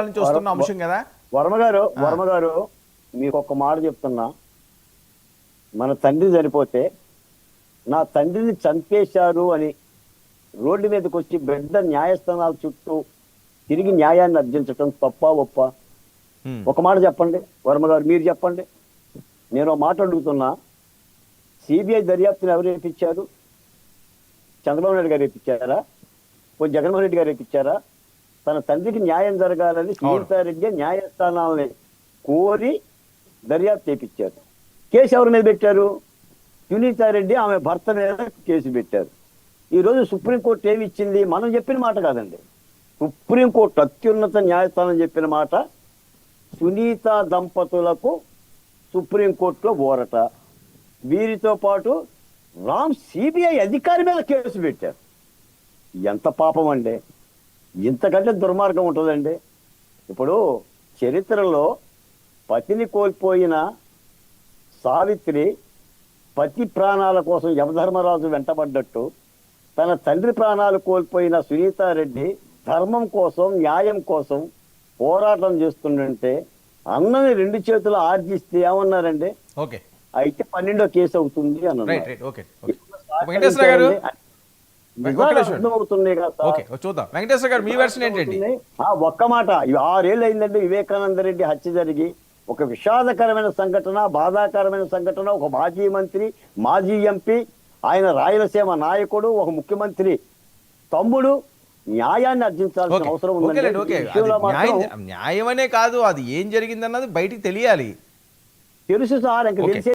నుంచి వస్తున్న అంశం కదా. వర్మ గారు మీకు ఒక మాట చెప్తున్నా. మన తండ్రి చనిపోతే నా తండ్రిని చంపేశారు అని రోడ్డు మీదకి వచ్చి బిడ్డ న్యాయస్థానాల చుట్టూ తిరిగి న్యాయాన్ని అర్జించటం తప్ప ఒప్ప? ఒక మాట చెప్పండి వర్మ గారు, మీరు చెప్పండి. నేను ఒక మాట అడుగుతున్నా. సిబిఐ దర్యాప్తును ఎవరు రేపించారు? చంద్రబాబు నాయుడు గారు రేపించారా? పోయి జగన్మోహన్ రెడ్డి గారు రేపించారా? తన తండ్రికి న్యాయం జరగాలని సునీతారెడ్డి న్యాయస్థానాలని కోరి దర్యాప్తు చేపించారు. కేసు ఎవరి మీద పెట్టారు? సునీతారెడ్డి ఆమె భర్త మీద కేసు పెట్టారు. ఈరోజు సుప్రీంకోర్టు ఏమి ఇచ్చింది? మనం చెప్పిన మాట కాదండి, సుప్రీంకోర్టు అత్యున్నత న్యాయస్థానం చెప్పిన మాట. సునీత దంపతులకు సుప్రీంకోర్టులో ఊరట. వీరితో పాటు రామ్ సిబిఐ అధికారి మీద కేసు పెట్టారు. ఎంత పాపం అండి! ఇంతకంటే దుర్మార్గం ఉంటుందండి? ఇప్పుడు చరిత్రలో పతిని కోల్పోయిన సావిత్రి పతి ప్రాణాల కోసం యమధర్మరాజు వెంటబడ్డట్టు తన తండ్రి ప్రాణాలు కోల్పోయిన సునీతారెడ్డి ధర్మం కోసం న్యాయం కోసం పోరాటం చేస్తుంటే అన్నని రెండు చేతులు ఆర్జిస్తే ఏమన్నారండి? అయితే 12వ కేసు అవుతుంది అన్నారు. ఒక్క మాట, 6 ఏళ్ళు అయిందండి వివేకానంద రెడ్డి హత్య జరిగి. ఒక విషాదకరమైన సంఘటన, బాధాకరమైన సంఘటన. ఒక మాజీ మంత్రి, మాజీ ఎంపీ, ఆయన రాయలసీమ నాయకుడు, ఒక ముఖ్యమంత్రి తమ్ముడు న్యాయాన్ని అర్జించాల్సిన అవసరం ఉందండి. న్యాయమనే కాదు, అది ఏం జరిగిందన్నది బయటికి తెలియాలి. తెలుసు సార్, ఇంకా తెలిసే